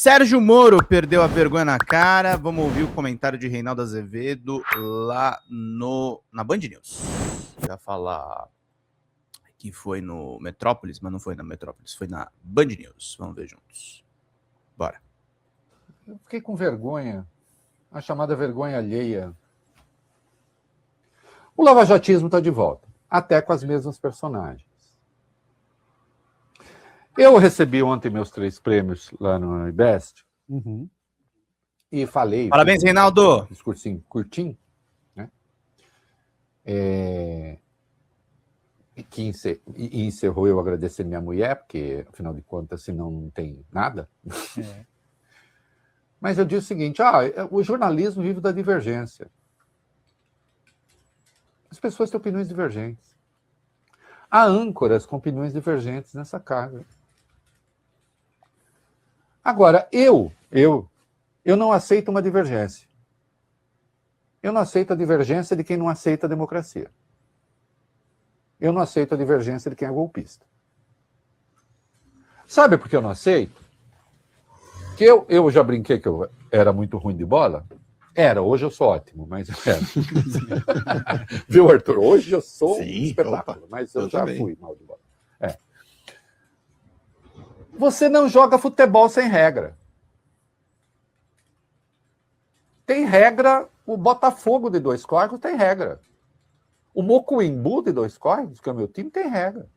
Sérgio Moro perdeu a vergonha na cara. Vamos ouvir o comentário de Reinaldo Azevedo lá na Band News. Já falar que foi no Metrópolis, mas não foi na Metrópolis, foi na Band News. Vamos ver juntos. Bora. Eu fiquei com vergonha, a chamada vergonha alheia. O lavajatismo está de volta, até com as mesmas personagens. Eu recebi ontem meus 3 prêmios lá no IBEST e falei... Parabéns, Reinaldo! Discursinho curtinho, né? Que encerrou eu agradecer minha mulher, porque, afinal de contas, senão não tem nada. Mas eu disse o seguinte, o jornalismo vive da divergência. As pessoas têm opiniões divergentes. Há âncoras com opiniões divergentes nessa casa. Agora, eu não aceito uma divergência. Eu não aceito a divergência de quem não aceita a democracia. Eu não aceito a divergência de quem é golpista. Sabe por que eu não aceito? Que eu já brinquei que eu era muito ruim de bola. Hoje eu sou ótimo, mas eu era. Viu, Arthur? Hoje eu sou um espetáculo, mas eu já fui mal de bola. Você não joga futebol sem regra. Tem regra, o Botafogo de Dois Córregos tem regra. O Mocoimbu de Dois Córregos, que é o meu time, tem regra.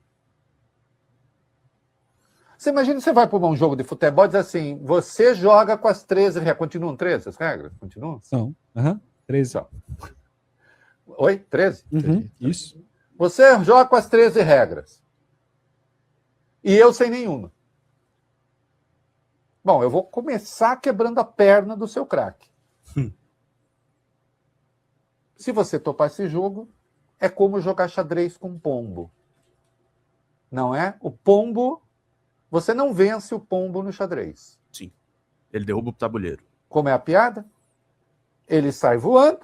Você imagina, você vai para um jogo de futebol e diz assim, você joga com as 13 regras. Continuam 13 as regras? Continuam? São. 13. São. Oi? 13? Isso. Você joga com as 13 regras. E eu sem nenhuma. Bom, eu vou começar quebrando a perna do seu craque. Se você topar esse jogo, é como jogar xadrez com pombo. Não é? O pombo, você não vence o pombo no xadrez. Sim. Ele derruba o tabuleiro. Como é a piada? Ele sai voando,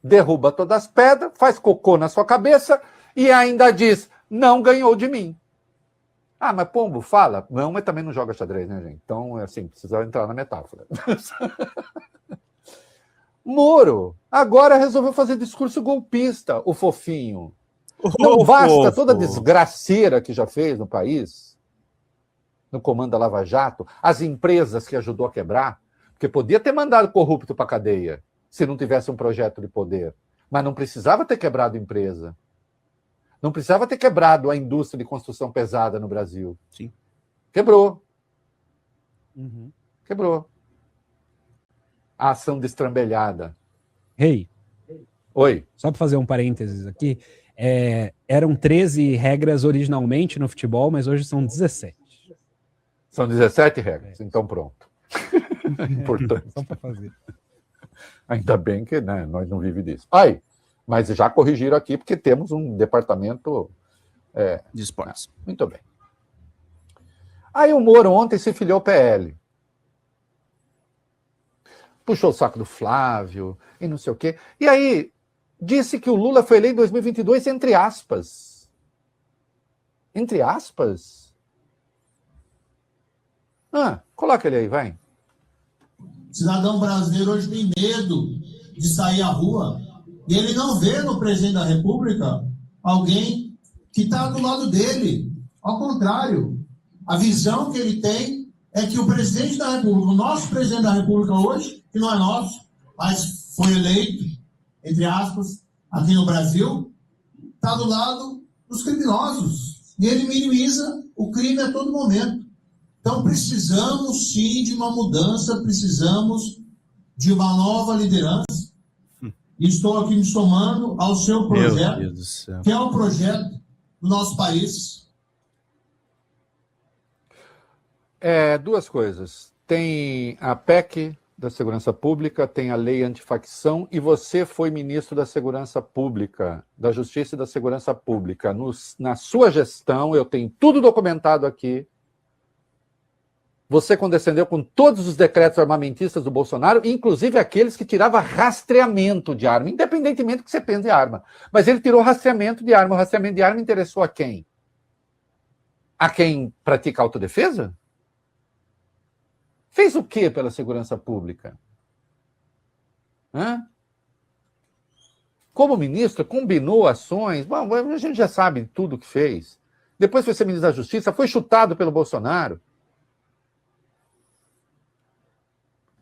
derruba todas as pedras, faz cocô na sua cabeça e ainda diz, não ganhou de mim. Mas pombo fala? Não, mas também não joga xadrez, né, gente? Então, assim, precisa entrar na metáfora. Moro, agora resolveu fazer discurso golpista, o fofinho. Não basta toda a desgraceira que já fez no país, no comando da Lava Jato, as empresas que ajudou a quebrar, porque podia ter mandado corrupto para a cadeia, se não tivesse um projeto de poder, mas não precisava ter quebrado a empresa. Não precisava ter quebrado a indústria de construção pesada no Brasil. Sim. Quebrou. Quebrou. A ação destrambelhada. Oi. Só para fazer um parênteses aqui, eram 13 regras originalmente no futebol, mas hoje são 17. São 17 regras, então pronto. Importante. Só para fazer. Ainda bem que nós não vivemos disso. Mas já corrigiram aqui, porque temos um departamento... de esportes. Muito bem. Aí o Moro ontem se filiou ao PL. Puxou o saco do Flávio e não sei o quê. E aí disse que o Lula foi eleito em 2022 entre aspas. Entre aspas? Coloca ele aí, vai. Cidadão brasileiro hoje tem medo de sair à rua e ele não vê no presidente da República alguém que está do lado dele. Ao contrário, a visão que ele tem é que o presidente da República, o nosso presidente da República hoje, que não é nosso, mas foi eleito, entre aspas, aqui no Brasil, está do lado dos criminosos. E ele minimiza o crime a todo momento. Então precisamos sim de uma mudança, precisamos de uma nova liderança. E estou aqui me somando ao seu projeto, que é o projeto do nosso país. Duas coisas. Tem a PEC da Segurança Pública, tem a Lei Antifacção, e você foi ministro da Segurança Pública, da Justiça e da Segurança Pública. Na sua gestão, eu tenho tudo documentado aqui, você condescendeu com todos os decretos armamentistas do Bolsonaro, inclusive aqueles que tiravam rastreamento de arma, independentemente do que você pense de arma. Mas ele tirou rastreamento de arma. O rastreamento de arma interessou a quem? A quem pratica autodefesa? Fez o que pela segurança pública? Hã? Como ministro, combinou ações. Bom, a gente já sabe tudo o que fez. Depois foi ser ministro da Justiça, foi chutado pelo Bolsonaro.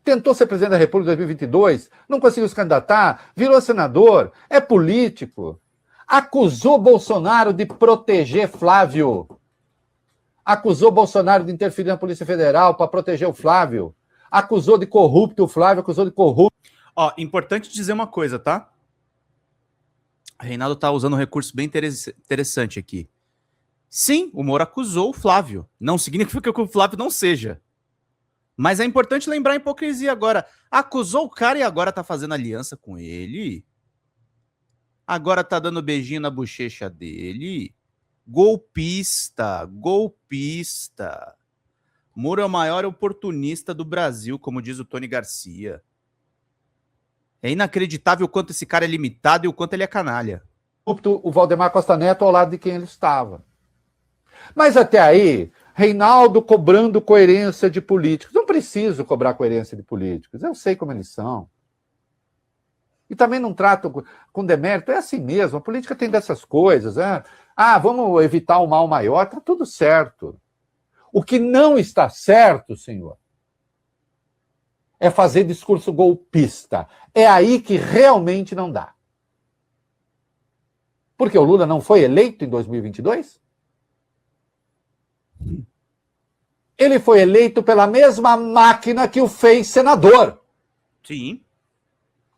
Tentou ser presidente da República em 2022, não conseguiu se candidatar, virou senador, é político. Acusou Bolsonaro de proteger Flávio. Acusou Bolsonaro de interferir na Polícia Federal para proteger o Flávio. Acusou de corrupto o Flávio, acusou de corrupto. Ó, importante dizer uma coisa, tá? O Reinaldo tá usando um recurso bem interessante aqui. Sim, o Moro acusou o Flávio. Não significa que o Flávio não seja. Mas é importante lembrar a hipocrisia agora. Acusou o cara e agora tá fazendo aliança com ele. Agora tá dando beijinho na bochecha dele. Golpista, golpista. Moro é o maior oportunista do Brasil, como diz o Tony Garcia. É inacreditável o quanto esse cara é limitado e o quanto ele é canalha. O Valdemar Costa Neto ao lado de quem ele estava. Mas até aí, Reinaldo cobrando coerência de políticos. Não preciso cobrar coerência de políticos. Eu sei como eles são. E também não trato com demérito. É assim mesmo. A política tem dessas coisas. Né? Ah, vamos evitar o mal maior. Está tudo certo. O que não está certo, senhor, é fazer discurso golpista. É aí que realmente não dá. Porque o Lula não foi eleito em 2022? Ele foi eleito pela mesma máquina que o fez senador. Sim.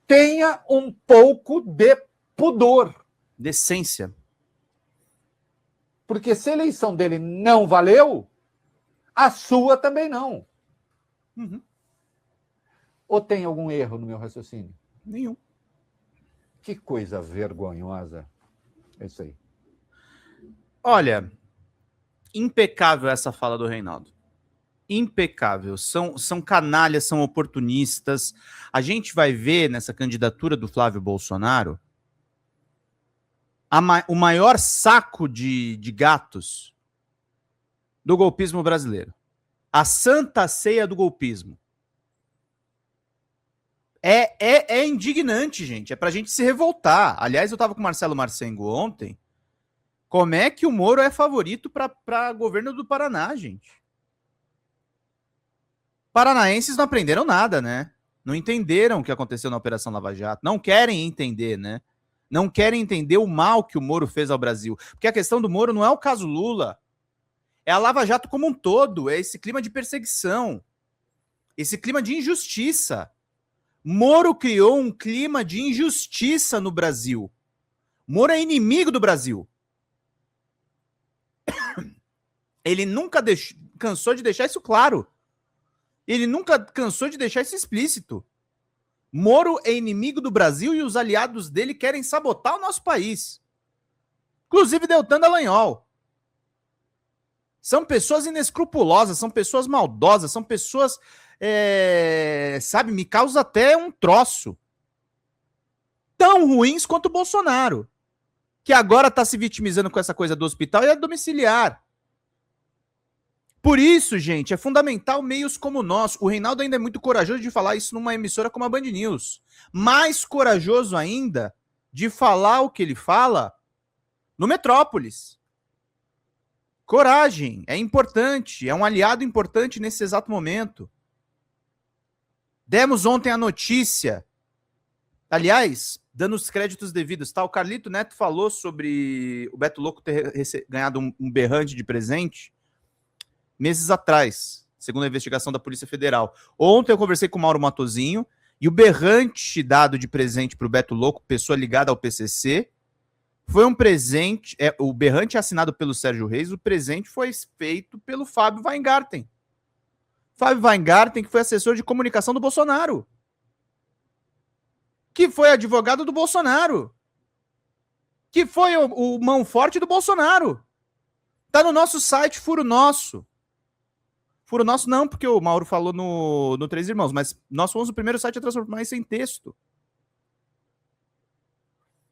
Tenha um pouco de pudor. Decência. Porque se a eleição dele não valeu, a sua também não. Uhum. Ou tem algum erro no meu raciocínio? Nenhum. Que coisa vergonhosa. É isso aí. Olha, impecável essa fala do Reinaldo. Impecável. São canalhas, são oportunistas. A gente vai ver nessa candidatura do Flávio Bolsonaro o maior saco de gatos do golpismo brasileiro. A santa ceia do golpismo. É indignante, gente. É pra gente se revoltar. Aliás, eu tava com o Marcelo Marcengo ontem. Como é que o Moro é favorito para governo do Paraná, gente? Paranaenses não aprenderam nada, né? Não entenderam o que aconteceu na Operação Lava Jato. Não querem entender, né? Não querem entender o mal que o Moro fez ao Brasil. Porque a questão do Moro não é o caso Lula. É a Lava Jato como um todo. É esse clima de perseguição. Esse clima de injustiça. Moro criou um clima de injustiça no Brasil. Moro é inimigo do Brasil. Ele nunca cansou de deixar isso claro. Ele nunca cansou de deixar isso explícito. Moro é inimigo do Brasil e os aliados dele querem sabotar o nosso país. Inclusive Deltan Dallagnol. São pessoas inescrupulosas, são pessoas maldosas, são pessoas, sabe, me causa até um troço. Tão ruins quanto o Bolsonaro, que agora está se vitimizando com essa coisa do hospital e é domiciliar. Por isso, gente, é fundamental meios como o nosso. O Reinaldo ainda é muito corajoso de falar isso numa emissora como a Band News. Mais corajoso ainda de falar o que ele fala no Metrópolis. Coragem, é importante, é um aliado importante nesse exato momento. Demos ontem a notícia, aliás, dando os créditos devidos, tá? O Carlito Neto falou sobre o Beto Louco ter ganhado um berrante de presente meses atrás, segundo a investigação da Polícia Federal. Ontem eu conversei com o Mauro Matozinho e o berrante dado de presente para o Beto Louco, pessoa ligada ao PCC, foi um presente, o berrante é assinado pelo Sérgio Reis, o presente foi feito pelo Fábio Weingarten. Fábio Weingarten, que foi assessor de comunicação do Bolsonaro. Que foi advogado do Bolsonaro. Que foi o mão forte do Bolsonaro. Tá no nosso site, Furo Nosso. Furo Nosso não, porque o Mauro falou no Três Irmãos, mas nós fomos o primeiro site a transformar isso em texto.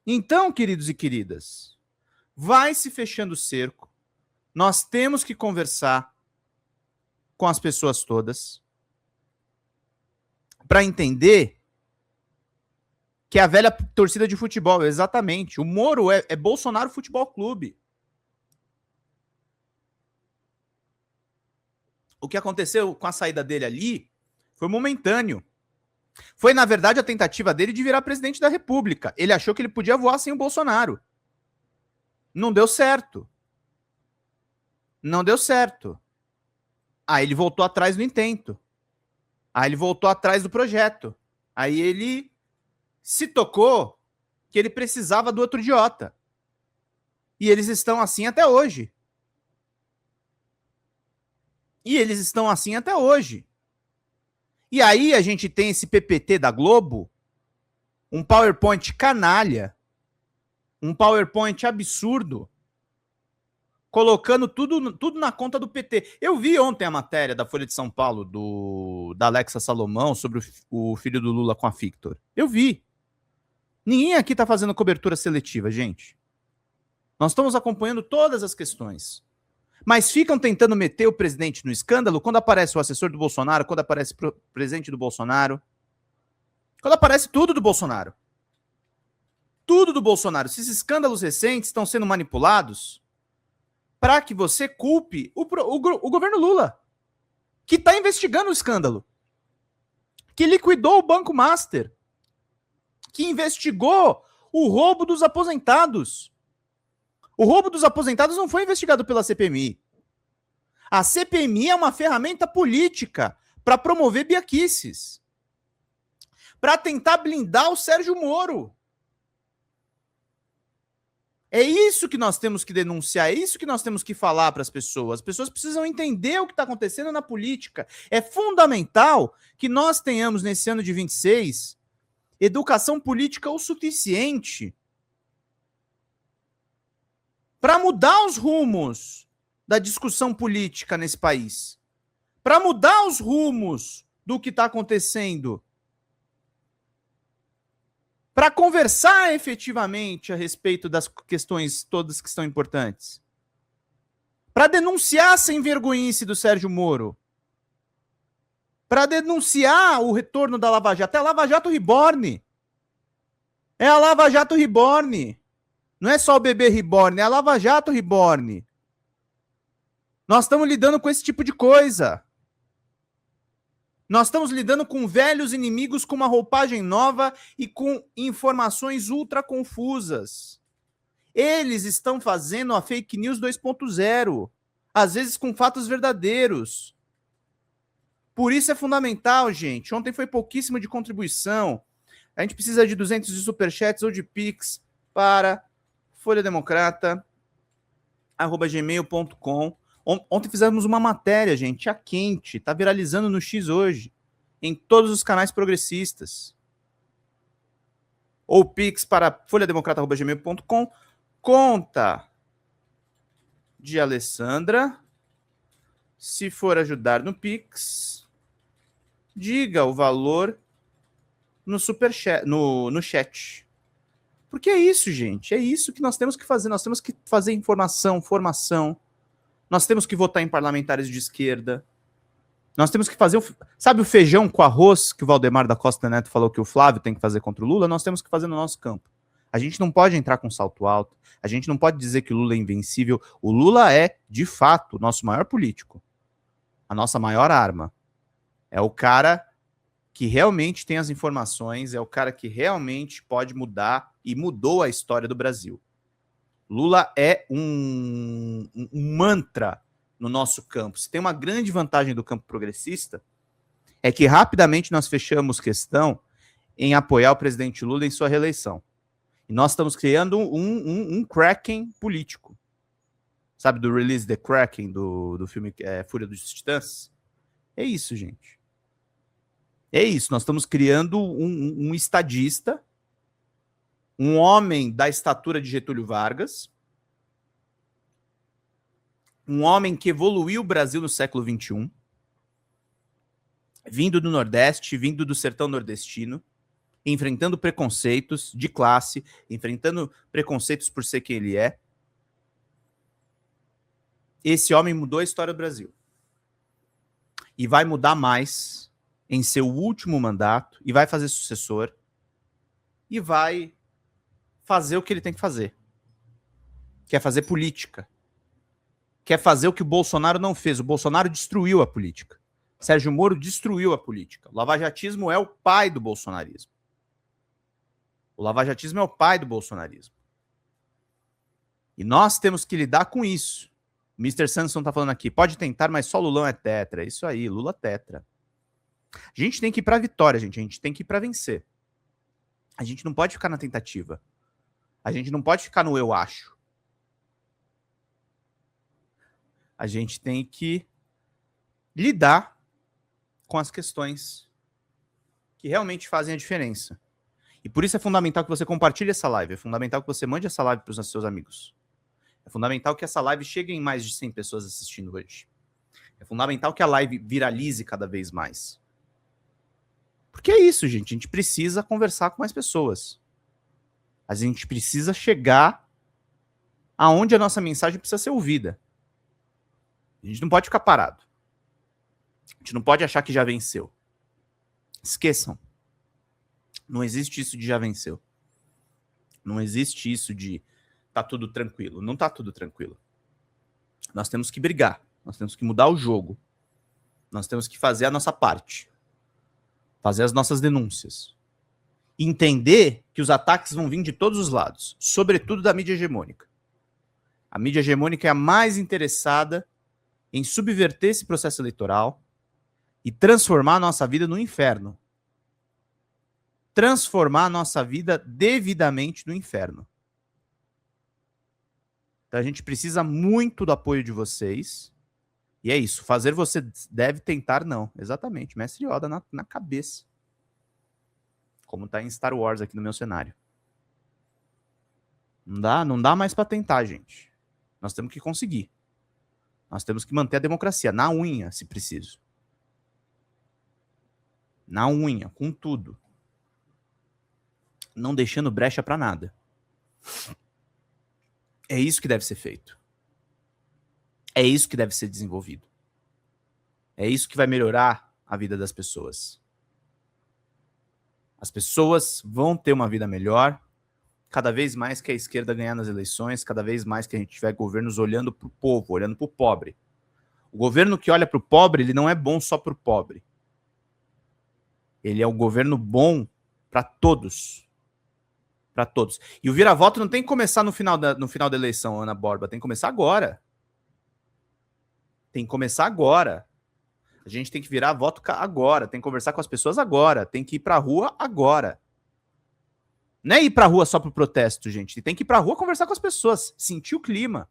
Então, queridos e queridas, vai se fechando o cerco. Nós temos que conversar com as pessoas todas. para entender que é a velha torcida de futebol, exatamente. O Moro é Bolsonaro Futebol Clube. O que aconteceu com a saída dele ali foi momentâneo. Foi, na verdade, a tentativa dele de virar presidente da República. Ele achou que ele podia voar sem o Bolsonaro. Não deu certo. Não deu certo. Aí ele voltou atrás do intento. Aí ele voltou atrás do projeto. Aí ele se tocou que ele precisava do outro idiota. E eles estão assim até hoje. E eles estão assim até hoje. E aí a gente tem esse PPT da Globo, um PowerPoint canalha, um PowerPoint absurdo, colocando tudo na conta do PT. Eu vi ontem a matéria da Folha de São Paulo, da Alexa Salomão, sobre o filho do Lula com a Victor. Eu vi. Ninguém aqui está fazendo cobertura seletiva, gente. Nós estamos acompanhando todas as questões. Mas ficam tentando meter o presidente no escândalo quando aparece o assessor do Bolsonaro, quando aparece o presidente do Bolsonaro, quando aparece tudo do Bolsonaro. Tudo do Bolsonaro. Esses escândalos recentes estão sendo manipulados para que você culpe o governo Lula, que está investigando o escândalo, que liquidou o Banco Master, que investigou o roubo dos aposentados. O roubo dos aposentados não foi investigado pela CPMI. A CPMI é uma ferramenta política para promover biaquices, para tentar blindar o Sérgio Moro. É isso que nós temos que denunciar, é isso que nós temos que falar para as pessoas. As pessoas precisam entender o que está acontecendo na política. É fundamental que nós tenhamos, nesse ano de 26, educação política o suficiente para mudar os rumos da discussão política nesse país, para mudar os rumos do que está acontecendo, para conversar efetivamente a respeito das questões todas que estão importantes, para denunciar a sem vergonhice do Sérgio Moro, para denunciar o retorno da Lava Jato. É a Lava Jato Reborn. É a Lava Jato Reborn. Não é só o bebê Reborn, é a Lava Jato Reborn. Nós estamos lidando com esse tipo de coisa. Nós estamos lidando com velhos inimigos com uma roupagem nova e com informações ultra confusas. Eles estão fazendo a fake news 2.0, às vezes com fatos verdadeiros. Por isso é fundamental, gente. Ontem foi pouquíssimo de contribuição. A gente precisa de 200 de superchats ou de pix para folhademocrata@gmail.com. Ontem fizemos uma matéria, gente, a quente, tá viralizando no X hoje, em todos os canais progressistas. Ou pix para folhademocrata@gmail.com. Conta de Alessandra. Se for ajudar no pix, diga o valor no superchat, no chat. Porque é isso, gente. É isso que nós temos que fazer. Nós temos que fazer informação, formação. Nós temos que votar em parlamentares de esquerda. Nós temos que fazer... Sabe o feijão com arroz que o Valdemar da Costa Neto falou que o Flávio tem que fazer contra o Lula? Nós temos que fazer no nosso campo. A gente não pode entrar com salto alto. A gente não pode dizer que o Lula é invencível. O Lula é, de fato, o nosso maior político. A nossa maior arma. É o cara que realmente tem as informações, é o cara que realmente pode mudar e mudou a história do Brasil. Lula é um mantra no nosso campo. Se tem uma grande vantagem do campo progressista, é que rapidamente nós fechamos questão em apoiar o presidente Lula em sua reeleição. E nós estamos criando um Kraken político. Sabe do Release the Kraken, do filme Fúria dos Titãs? É isso, gente. É isso, nós estamos criando um estadista, um homem da estatura de Getúlio Vargas, um homem que evoluiu o Brasil no século XXI, vindo do Nordeste, vindo do sertão nordestino, enfrentando preconceitos de classe, enfrentando preconceitos por ser quem ele é. Esse homem mudou a história do Brasil. E vai mudar mais em seu último mandato e vai fazer sucessor e vai fazer o que ele tem que fazer. Quer fazer política. Quer fazer o que o Bolsonaro não fez. O Bolsonaro destruiu a política. Sérgio Moro destruiu a política. O lavajatismo é o pai do bolsonarismo. O lavajatismo é o pai do bolsonarismo. E nós temos que lidar com isso. O Mr. Samson tá falando aqui, pode tentar, mas só Lulão é tetra. É isso aí, Lula tetra. A gente tem que ir pra vitória, gente. A gente tem que ir pra vencer. A gente não pode ficar na tentativa. A gente não pode ficar no eu acho. A gente tem que lidar com as questões que realmente fazem a diferença. E por isso é fundamental que você compartilhe essa live. É fundamental que você mande essa live para os seus amigos. É fundamental que essa live chegue em mais de 100 pessoas assistindo hoje. É fundamental que a live viralize cada vez mais. Porque é isso, gente. A gente precisa conversar com mais pessoas. A gente precisa chegar aonde a nossa mensagem precisa ser ouvida. A gente não pode ficar parado. A gente não pode achar que já venceu. Esqueçam. Não existe isso de já venceu. Não existe isso de tá tudo tranquilo. Não tá tudo tranquilo. Nós temos que brigar. Nós temos que mudar o jogo. Nós temos que fazer a nossa parte. Fazer as nossas denúncias. Entender que os ataques vão vir de todos os lados. Sobretudo da mídia hegemônica. A mídia hegemônica é a mais interessada em subverter esse processo eleitoral e transformar a nossa vida no inferno. Transformar a nossa vida devidamente no inferno. Então a gente precisa muito do apoio de vocês. E é isso. Fazer você deve tentar, não. Exatamente. Mestre Yoda na cabeça. Como está em Star Wars aqui no meu cenário. Não dá mais para tentar, gente. Nós temos que conseguir. Nós temos que manter a democracia. Na unha, se preciso. Na unha, com tudo. Não deixando brecha para nada. É isso que deve ser feito. É isso que deve ser desenvolvido. É isso que vai melhorar a vida das pessoas. As pessoas vão ter uma vida melhor cada vez mais que a esquerda ganhar nas eleições, cada vez mais que a gente tiver governos olhando para o povo, olhando para o pobre. O governo que olha para o pobre, ele não é bom só para o pobre. Ele é um governo bom para todos. Para todos. E o vira-voto não tem que começar no final da eleição, Ana Borba. Tem que começar agora. Tem que começar agora. A gente tem que virar voto agora. Tem que conversar com as pessoas agora. Tem que ir para a rua agora. Não é ir para a rua só para o protesto, gente. Tem que ir para a rua conversar com as pessoas. Sentir o clima.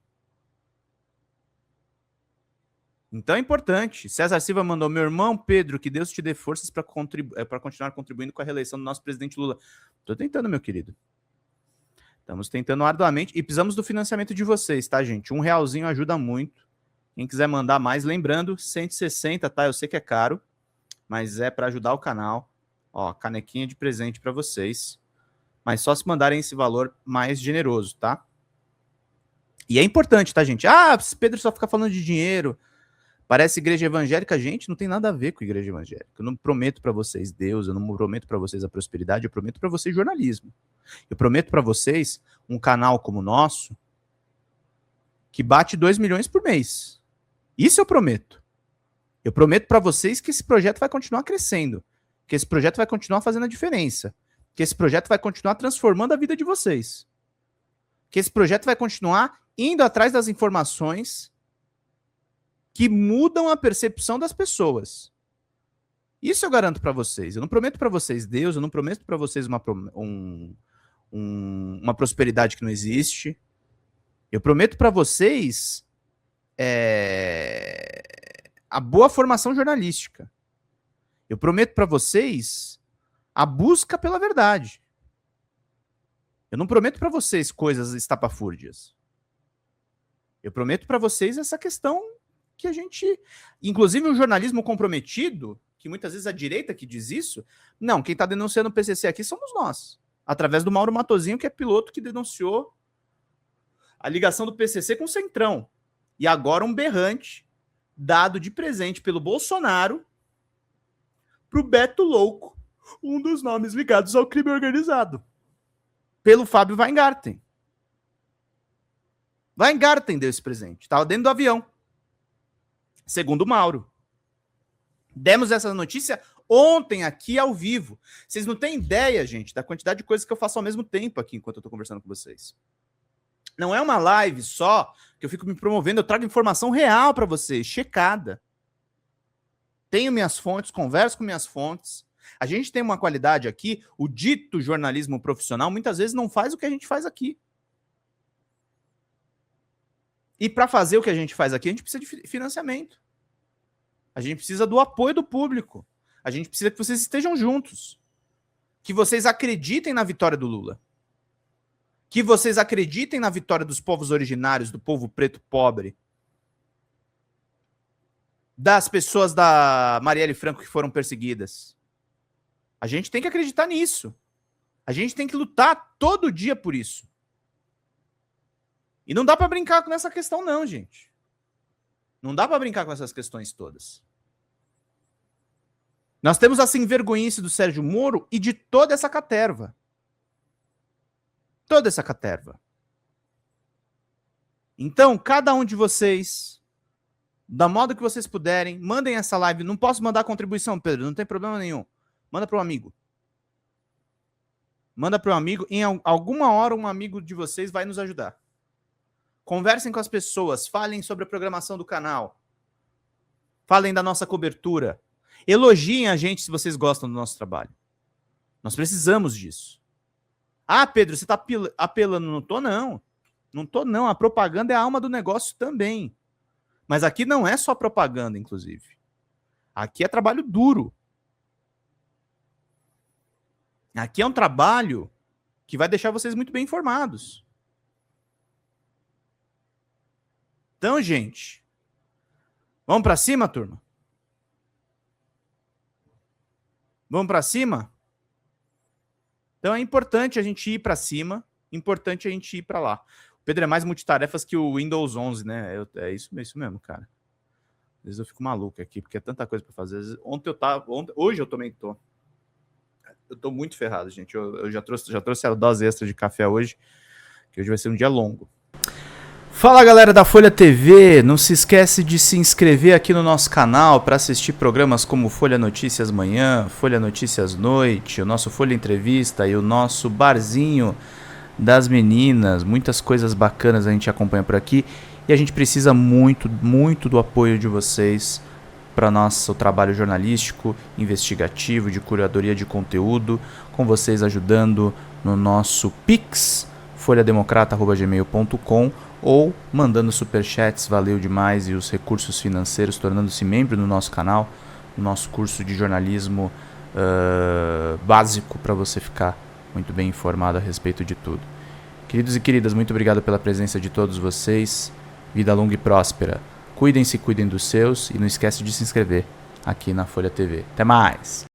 Então é importante. César Silva mandou: meu irmão Pedro, que Deus te dê forças para continuar contribuindo com a reeleição do nosso presidente Lula. Estou tentando, meu querido. Estamos tentando arduamente e precisamos do financiamento de vocês, tá, gente? R$1 ajuda muito. Quem quiser mandar mais, lembrando, 160, tá? Eu sei que é caro, mas é para ajudar o canal. Ó, canequinha de presente para vocês. Mas só se mandarem esse valor mais generoso, tá? E é importante, tá, gente? Ah, Pedro só fica falando de dinheiro. Parece igreja evangélica. Gente, não tem nada a ver com igreja evangélica. Eu não prometo para vocês Deus, eu não prometo para vocês a prosperidade, eu prometo para vocês jornalismo. Eu prometo para vocês um canal como o nosso que bate 2 milhões por mês. Isso eu prometo. Eu prometo para vocês que esse projeto vai continuar crescendo, que esse projeto vai continuar fazendo a diferença, que esse projeto vai continuar transformando a vida de vocês, que esse projeto vai continuar indo atrás das informações que mudam a percepção das pessoas. Isso eu garanto para vocês. Eu não prometo para vocês Deus, eu não prometo para vocês uma prosperidade que não existe. Eu prometo para vocês a boa formação jornalística. Eu prometo para vocês a busca pela verdade. Eu não prometo para vocês coisas estapafúrdias. Eu prometo para vocês essa questão que a gente... Inclusive o jornalismo comprometido, que muitas vezes a direita que diz isso, não, quem está denunciando o PCC aqui somos nós. Através do Mauro Matosinho, que é piloto que denunciou a ligação do PCC com o Centrão. E agora um berrante dado de presente pelo Bolsonaro pro Beto Louco, um dos nomes ligados ao crime organizado, pelo Fábio Weingarten. Weingarten deu esse presente, estava dentro do avião, segundo o Mauro. Demos essa notícia ontem aqui ao vivo. Vocês não têm ideia, gente, da quantidade de coisas que eu faço ao mesmo tempo aqui enquanto eu tô conversando com vocês. Não é uma live só que eu fico me promovendo, eu trago informação real para vocês, checada. Tenho minhas fontes, converso com minhas fontes. A gente tem uma qualidade aqui, o dito jornalismo profissional muitas vezes não faz o que a gente faz aqui. E para fazer o que a gente faz aqui, a gente precisa de financiamento. A gente precisa do apoio do público. A gente precisa que vocês estejam juntos. Que vocês acreditem na vitória do Lula. Que vocês acreditem na vitória dos povos originários, do povo preto pobre. Das pessoas da Marielle Franco que foram perseguidas. A gente tem que acreditar nisso. A gente tem que lutar todo dia por isso. E não dá para brincar com essa questão não, gente. Não dá para brincar com essas questões todas. Nós temos a sem-vergonhice do Sérgio Moro e de toda essa caterva. Toda essa caterva. Então, cada um de vocês, da modo que vocês puderem, mandem essa live. Não posso mandar contribuição, Pedro, não tem problema nenhum. Manda para um amigo. Manda para um amigo. Em alguma hora, um amigo de vocês vai nos ajudar. Conversem com as pessoas, falem sobre a programação do canal. Falem da nossa cobertura. Elogiem a gente se vocês gostam do nosso trabalho. Nós precisamos disso. Ah, Pedro, você está apelando? Não tô, não. Não tô, não. A propaganda é a alma do negócio também. Mas aqui não é só propaganda, inclusive. Aqui é trabalho duro. Aqui é um trabalho que vai deixar vocês muito bem informados. Então, gente, vamos para cima, turma? Vamos para cima? Então é importante a gente ir para cima, importante a gente ir para lá. O Pedro é mais multitarefas que o Windows 11, né? É isso mesmo, cara. Às vezes eu fico maluco aqui, porque é tanta coisa para fazer. Hoje eu também tô. Eu tô muito ferrado, gente. Eu já trouxe a dose extra de café hoje, que hoje vai ser um dia longo. Fala, galera da Folha TV, não se esquece de se inscrever aqui no nosso canal para assistir programas como Folha Notícias Manhã, Folha Notícias Noite, o nosso Folha Entrevista e o nosso Barzinho das Meninas. Muitas coisas bacanas a gente acompanha por aqui e a gente precisa muito, muito do apoio de vocês para nosso trabalho jornalístico, investigativo, de curadoria de conteúdo, com vocês ajudando no nosso Pix, folhademocrata@gmail.com, ou mandando superchats, valeu demais, e os recursos financeiros, tornando-se membro no nosso canal, no nosso curso de jornalismo básico, para você ficar muito bem informado a respeito de tudo. Queridos e queridas, muito obrigado pela presença de todos vocês, vida longa e próspera, cuidem-se, cuidem dos seus, e não esquece de se inscrever aqui na Folha TV. Até mais!